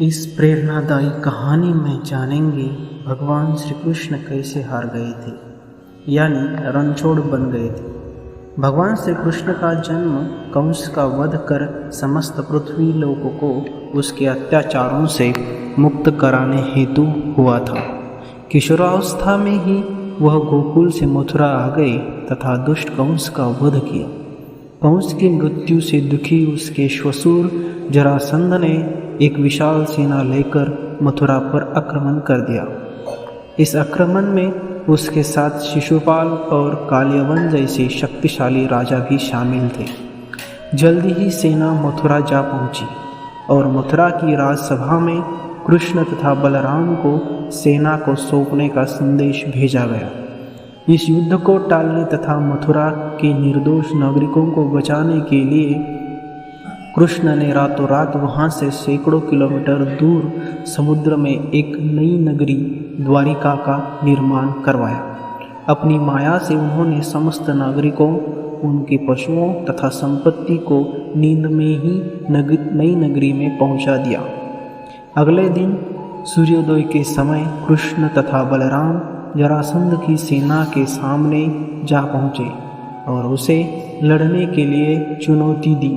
इस प्रेरणादायी कहानी में जानेंगे भगवान श्री कृष्ण कैसे हार गए थे, यानी रणछोड़ बन गए थे। भगवान श्री कृष्ण का जन्म कंस का वध कर समस्त पृथ्वी लोगों को उसके अत्याचारों से मुक्त कराने हेतु हुआ था। किशोरावस्था में ही वह गोकुल से मथुरा आ गए तथा दुष्ट कंस का वध किया। कंस की मृत्यु से दुखी उसके श्वशुर जरासंध ने एक विशाल सेना लेकर मथुरा पर आक्रमण कर दिया। इस आक्रमण में उसके साथ शिशुपाल और कालियवन जैसे शक्तिशाली राजा भी शामिल थे। जल्दी ही सेना मथुरा जा पहुंची और मथुरा की राजसभा में कृष्ण तथा बलराम को सेना को सौंपने का संदेश भेजा गया। इस युद्ध को टालने तथा मथुरा के निर्दोष नागरिकों को बचाने के लिए कृष्ण ने रातों रात वहाँ से सैकड़ों किलोमीटर दूर समुद्र में एक नई नगरी द्वारिका का निर्माण करवाया। अपनी माया से उन्होंने समस्त नागरिकों, उनके पशुओं तथा संपत्ति को नींद में ही नई नगरी में पहुंचा दिया। अगले दिन सूर्योदय के समय कृष्ण तथा बलराम जरासंध की सेना के सामने जा पहुँचे और उसे लड़ने के लिए चुनौती दी।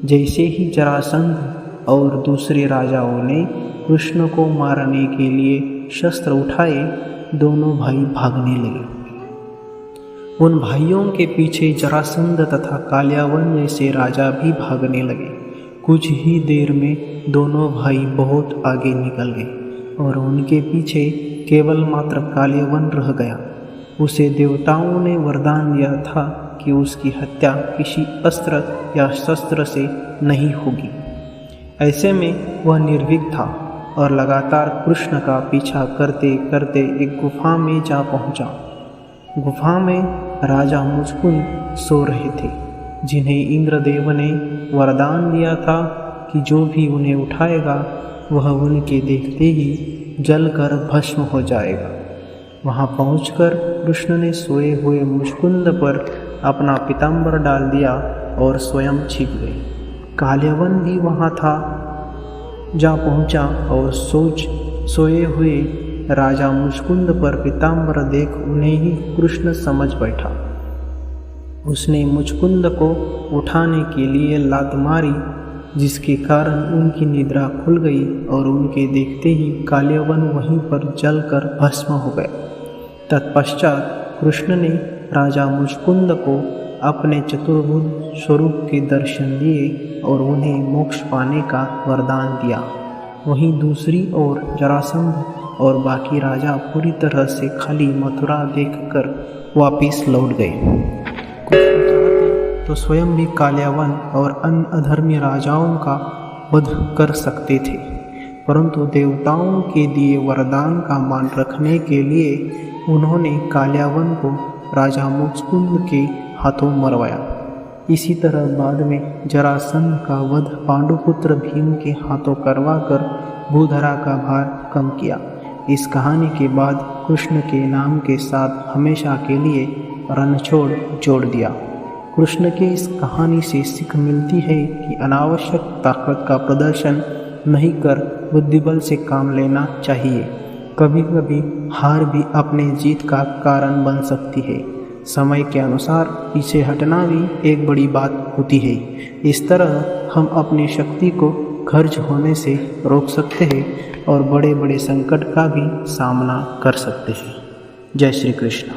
जैसे ही जरासंध और दूसरे राजाओं ने कृष्ण को मारने के लिए शस्त्र उठाए, दोनों भाई भागने लगे। उन भाइयों के पीछे जरासंध तथा कालियावन जैसे राजा भी भागने लगे। कुछ ही देर में दोनों भाई बहुत आगे निकल गए और उनके पीछे केवल मात्र कालियावन रह गया। उसे देवताओं ने वरदान दिया था कि उसकी हत्या किसी अस्त्र या शस्त्र से नहीं होगी। ऐसे में वह निर्भीक था और लगातार कृष्ण का पीछा करते करते एक गुफा में जा पहुंचा। गुफा में राजा मुचकुंद सो रहे थे, जिन्हें इंद्रदेव ने वरदान दिया था कि जो भी उन्हें उठाएगा वह उनके देखते ही जलकर भस्म हो जाएगा। वहां पहुंचकर कृष्ण ने सोए हुए मुचकुंद पर अपना पीताम्बर डाल दिया और स्वयं छिप गए। कालियावन भी वहां था, जा पहुंचा और सोए हुए राजा मुचकुंद पर पीताम्बर देख उन्हें ही कृष्ण समझ बैठा। उसने मुचकुंद को उठाने के लिए लात मारी, जिसके कारण उनकी निद्रा खुल गई और उनके देखते ही कालियावन वहीं पर जलकर भस्म हो गए। तत्पश्चात कृष्ण ने राजा मुचकुंद को अपने चतुर्भुज स्वरूप के दर्शन दिए और उन्हें मोक्ष पाने का वरदान दिया। वहीं दूसरी ओर जरासंध और बाकी राजा पूरी तरह से खाली मथुरा देखकर वापिस लौट गए। कृष्ण चाहते तो स्वयं भी कालियावन और अन्य अधर्मी राजाओं का वध कर सकते थे, परंतु देवताओं के दिए वरदान का मान रखने के लिए उन्होंने कालियावन को राजा मुचकुंद के हाथों मरवाया। इसी तरह बाद में जरासंध का वध पांडुपुत्र भीम के हाथों करवाकर भूधरा का भार कम किया। इस कहानी के बाद कृष्ण के नाम के साथ हमेशा के लिए रणछोड़ जोड़ दिया। कृष्ण के इस कहानी से सीख मिलती है कि अनावश्यक ताकत का प्रदर्शन नहीं कर बुद्धिबल से काम लेना चाहिए। कभी कभी हार भी अपने जीत का कारण बन सकती है। समय के अनुसार पीछे हटना भी एक बड़ी बात होती है। इस तरह हम अपनी शक्ति को खर्च होने से रोक सकते हैं और बड़े बड़े संकट का भी सामना कर सकते हैं। जय श्री कृष्ण।